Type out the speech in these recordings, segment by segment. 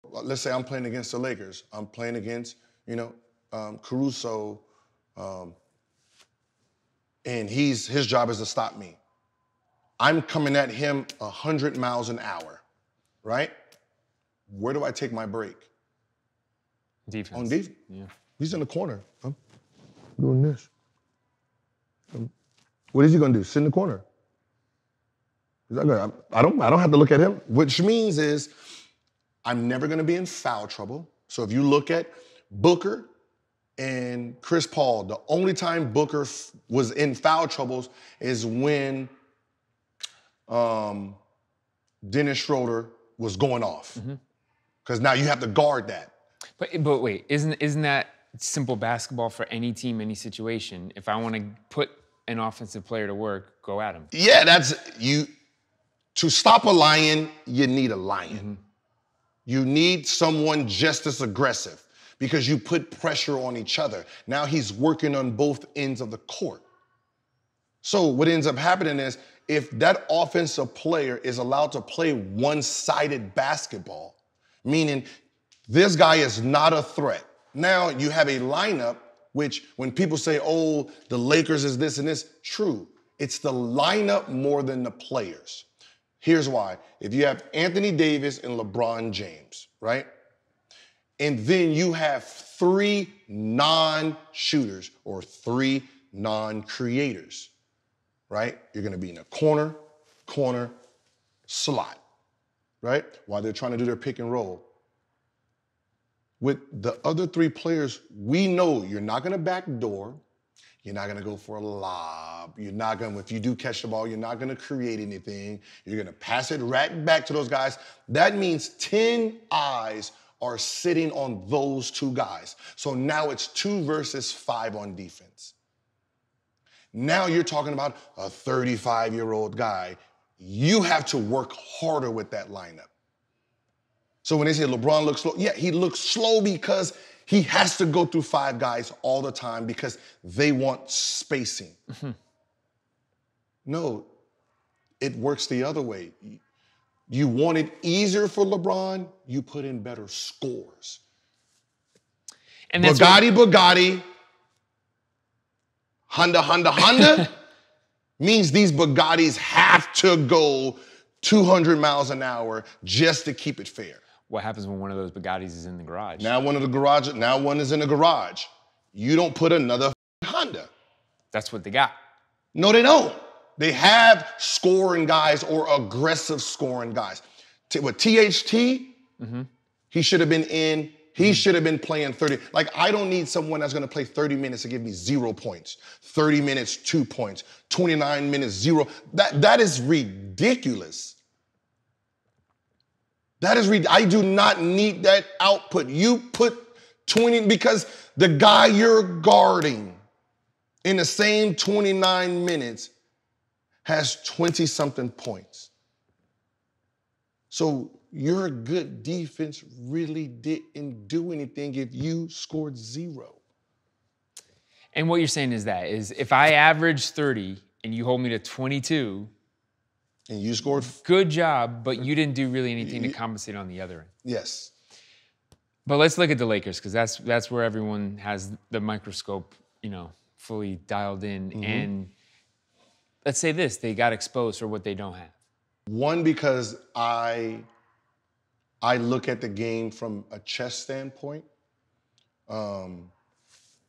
Let's say I'm playing against the Lakers. I'm playing against, Caruso, and his job is to stop me. I'm coming at him 100 miles an hour, right? Where do I take my break? Defense. On defense. Yeah. He's in the corner. I'm doing this. What is he gonna do? Sit in the corner. I don't have to look at him, which means is I'm never gonna be in foul trouble. So if you look at Booker and Chris Paul, the only time Booker was in foul troubles is when Dennis Schroeder was going off. Because now you have to guard that. But wait, isn't that simple basketball for any team, any situation? If I want to put an offensive player to work, go at him. Yeah, that's you. To stop a lion, you need a lion. You need someone just as aggressive because you put pressure on each other. Now he's working on both ends of the court. So what ends up happening is if that offensive player is allowed to play one-sided basketball, meaning this guy is not a threat. Now you have a lineup which when people say, oh, the Lakers is this and this, true. It's the lineup more than the players. Here's why. If you have Anthony Davis and LeBron James, right? And then you have 3 non-shooters or 3 non-creators, right? You're gonna be in a corner, slot, right? While they're trying to do their pick and roll. With the other 3 players, we know you're not gonna backdoor, you're not gonna go for a lob, you're not gonna, if you do catch the ball, you're not gonna create anything, you're gonna pass it right back to those guys. That means 10 eyes are sitting on those 2 guys. So now it's 2 versus 5 on defense. Now you're talking about a 35-year-old guy. You have to work harder with that lineup. So when they say LeBron looks slow, yeah, he looks slow because he has to go through 5 guys all the time because they want spacing. No, it works the other way. You want it easier for LeBron, you put in better scores. And that's Bugatti, Honda means these Bugattis have to go 200 miles an hour just to keep it fair. What happens when one of those Bugattis is in the garage? Now one is in the garage. You don't put another Honda. That's what they got. No, they don't. They have scoring guys or aggressive scoring guys. With THT, he should have been in. He should have been playing 30. Like, I don't need someone that's going to play 30 minutes to give me 0 points. 30 minutes, 2 points. 29 minutes, 0. That is ridiculous. I do not need that output. You put 20, because the guy you're guarding in the same 29 minutes has 20-something points. So your good defense really didn't do anything if you scored 0. And what you're saying is if I average 30 and you hold me to 22, and you scored, good job, but you didn't do really anything to compensate on the other end. Yes. But let's look at the Lakers, because that's where everyone has the microscope, fully dialed in. And let's say this, they got exposed for what they don't have. One, because I look at the game from a chess standpoint.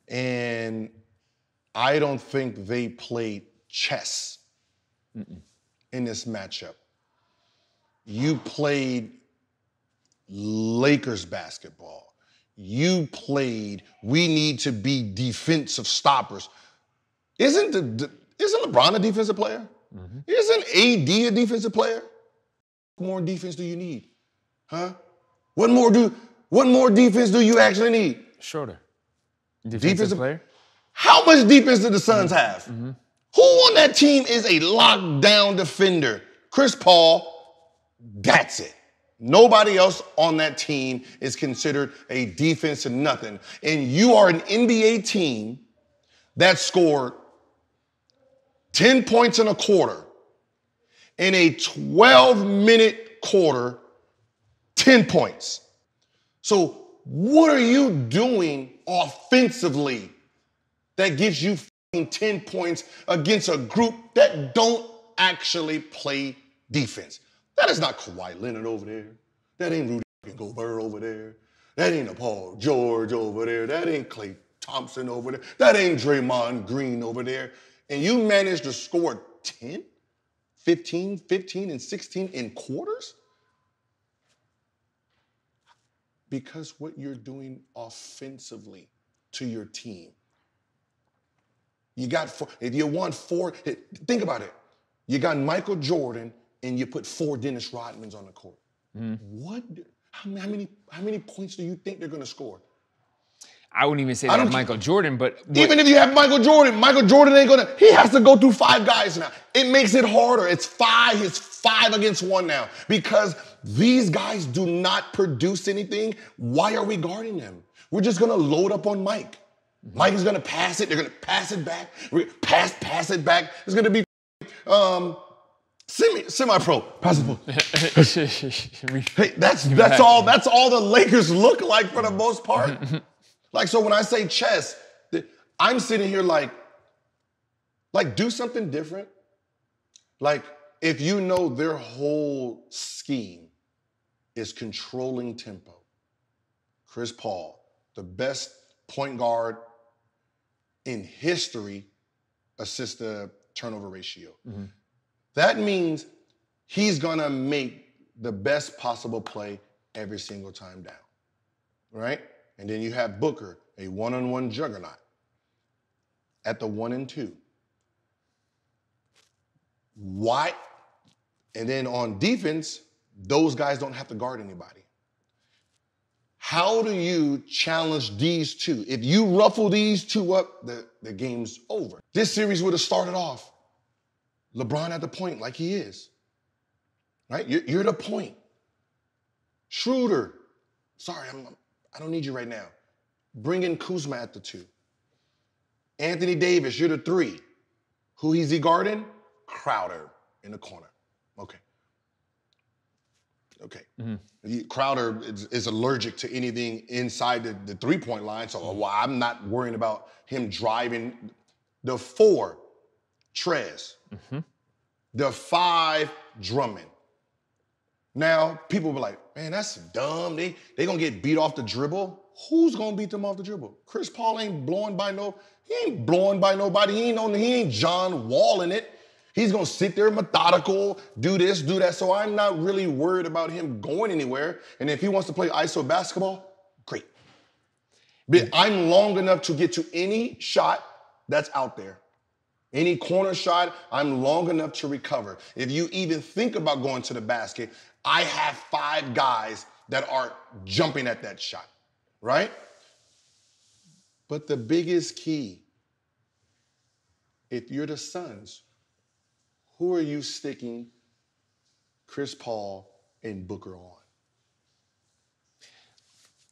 And I don't think they played chess in this matchup. You played Lakers basketball. You played, we need to be defensive stoppers. Isn't LeBron a defensive player? Isn't AD a defensive player? What more defense do you need? Huh? What more defense do you actually need? Shorter. Defensive player? How much defense do the Suns have? Who on that team is a lockdown defender? Chris Paul, that's it. Nobody else on that team is considered a defensive nothing. And you are an NBA team that scored 10 points in a quarter. In a 12-minute quarter, 10 points. So what are you doing offensively that gives you 10 points against a group that don't actually play defense? That is not Kawhi Leonard over there. That ain't Rudy Gobert over there. That ain't a Paul George over there. That ain't Klay Thompson over there. That ain't Draymond Green over there. And you managed to score 10, 15, and 16 in quarters? Because what you're doing offensively to your team. You got four, if you want four, think about it. You got Michael Jordan and you put 4 Dennis Rodmans on the court. What? How many points do you think they're going to score? I wouldn't even say that Michael Jordan, but even if you have Michael Jordan ain't gonna. He has to go through 5 guys now. It makes it harder. It's 5 against 1 now because these guys do not produce anything. Why are we guarding them? We're just gonna load up on Mike. Mike is gonna pass it. They're gonna pass it back. Pass it back. It's gonna be semi-pro. Pass it. Hey, that's all. That's all the Lakers look like for the most part. Like, so when I say chess, I'm sitting here like do something different. Like, if you know their whole scheme is controlling tempo. Chris Paul, the best point guard in history, assist to turnover ratio. That means he's gonna make the best possible play every single time down, right? And then you have Booker, a one-on-one juggernaut at the 1 and 2. Why? And then on defense, those guys don't have to guard anybody. How do you challenge these two? If you ruffle these two up, the game's over. This series would have started off LeBron at the point like he is, right? You're the point. Schroeder, sorry, I don't need you right now. Bring in Kuzma at the 2. Anthony Davis, you're the 3. Who is he guarding? Crowder in the corner. Okay. Crowder is allergic to anything inside the 3-point line, so I'm not worrying about him driving. The 4, Trez. The 5, Drummond. Now, people be like, man, that's dumb. They gonna get beat off the dribble. Who's gonna beat them off the dribble? Chris Paul ain't blowing by nobody. He ain't John Wall in it. He's gonna sit there methodical, do this, do that. So I'm not really worried about him going anywhere. And if he wants to play ISO basketball, great. But I'm long enough to get to any shot that's out there. Any corner shot, I'm long enough to recover. If you even think about going to the basket, I have 5 guys that are jumping at that shot, right? But the biggest key, if you're the Suns, who are you sticking Chris Paul and Booker on?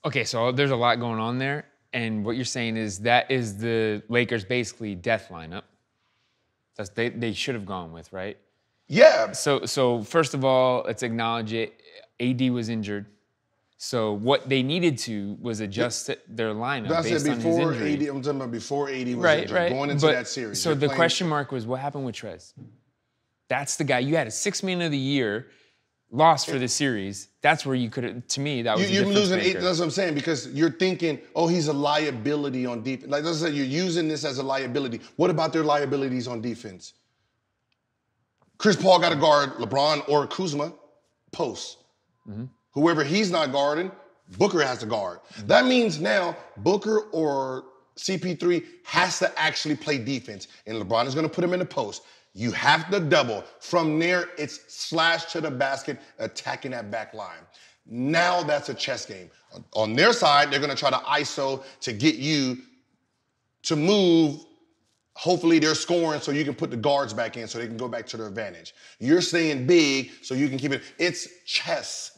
Okay, so there's a lot going on there. And what you're saying is that is the Lakers' basically death lineup. That's they should have gone with, right? Yeah. So first of all, let's acknowledge it. AD was injured. So what they needed to was adjust their lineup based on his injury. AD, I'm talking about before AD was injured, going into that series. So the question mark was, what happened with Trez? That's the guy. You had a 6th man of the year, lost for the series. That's where you could have, to me, that was you're losing 8. That's what I'm saying, because you're thinking, oh, he's a liability on defense. Like I said, you're using this as a liability. What about their liabilities on defense? Chris Paul got to guard LeBron or Kuzma post. Whoever he's not guarding, Booker has to guard. That means now Booker or CP3 has to actually play defense, and LeBron is going to put him in the post. You have to double. From there, it's slash to the basket, attacking that back line. Now that's a chess game. On their side, they're going to try to ISO to get you to move. Hopefully they're scoring so you can put the guards back in so they can go back to their advantage. You're staying big so you can keep it. It's chess.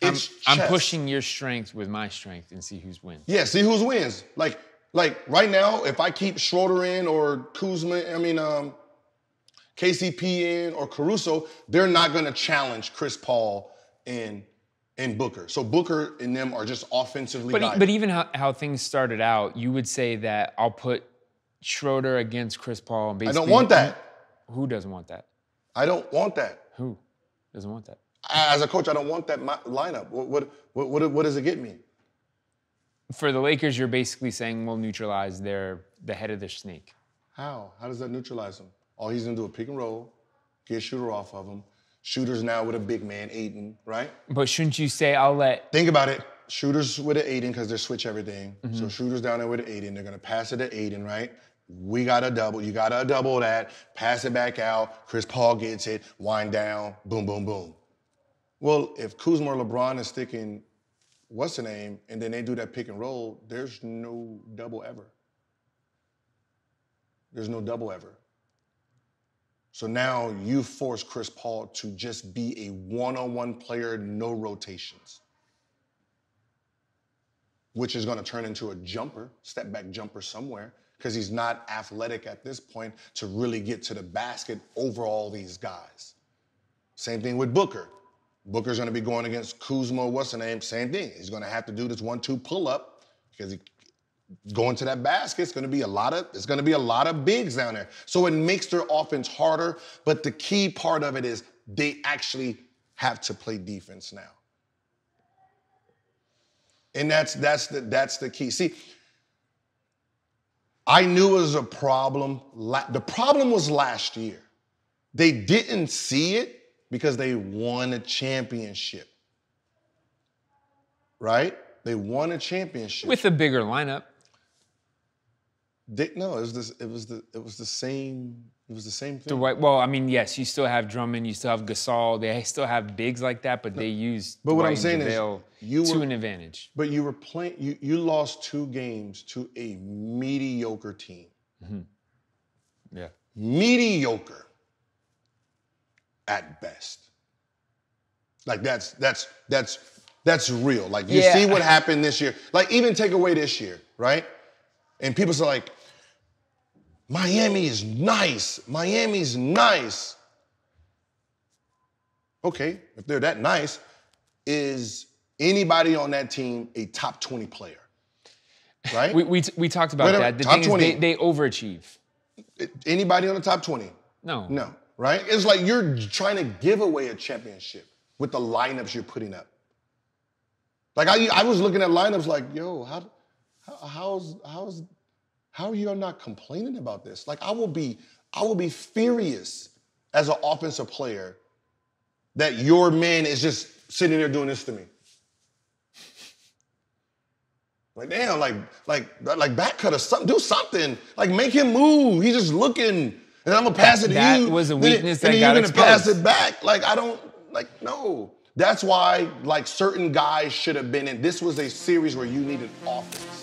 It's chess. I'm pushing your strength with my strength and see who's wins. Yeah, see who's wins. Like right now, if I keep Schroeder in or KCP in or Caruso, they're not going to challenge Chris Paul and and Booker. So Booker and them are just offensively But even how things started out, you would say that I'll put Schroeder against Chris Paul. And I basically, don't want that. Who doesn't want that? I don't want that. Who doesn't want that? As a coach, I don't want that lineup. What does it get me? For the Lakers, you're basically saying we'll neutralize the head of the snake. How? How does that neutralize him? All he's gonna do a pick and roll, get Shooter off of him. Shooter's now with a big man, Aiden, right? But shouldn't you say I'll let... Think about it. Shooter's with an Aiden because they switch everything. So Shooter's down there with an Aiden. They're gonna pass it to Aiden, right? We got a double. You got to double that. Pass it back out. Chris Paul gets it. Wind down. Boom, boom, boom. Well, if Kuzma or LeBron is sticking what's the name, and then they do that pick and roll, there's no double ever. There's no double ever. So now you force Chris Paul to just be a one-on-one player, no rotations, which is going to turn into a jumper, step-back jumper somewhere, because he's not athletic at this point to really get to the basket over all these guys. Same thing with Booker. Booker's going to be going against Kuzma, what's the name? Same thing. He's going to have to do this 1-2 pull-up because going to that basket, it's going to be a lot of bigs down there. So it makes their offense harder, but the key part of it is they actually have to play defense now. And that's the key. See, I knew it was a problem. The problem was last year. They didn't see it because they won a championship. Right? They won a championship. With a bigger lineup. No, it was the same thing. Well, I mean, yes, you still have Drummond, you still have Gasol, they still have bigs like that, but they use what I'm saying is to an advantage. But you were playing. You lost 2 games to a mediocre team. Mm-hmm. Yeah. Mediocre at best. Like that's real. Like you see what happened this year. Like even take away this year, right? And people say like, Miami is nice. Miami's nice. Okay, if they're that nice, is anybody on that team a top 20 player? Right? we talked about that. The thing is they overachieve. Anybody on the top 20? No. No, right? It's like you're trying to give away a championship with the lineups you're putting up. Like I was looking at lineups like, yo, how are you not complaining about this? Like I will be furious as an offensive player that your man is just sitting there doing this to me. Like damn, like back cut or something, do something. Like make him move. He's just looking, and I'm gonna pass it to you. That was a weakness that got you're gonna exposed. pass it back. Like I don't no. That's why like certain guys should have been in. This was a series where you needed offense.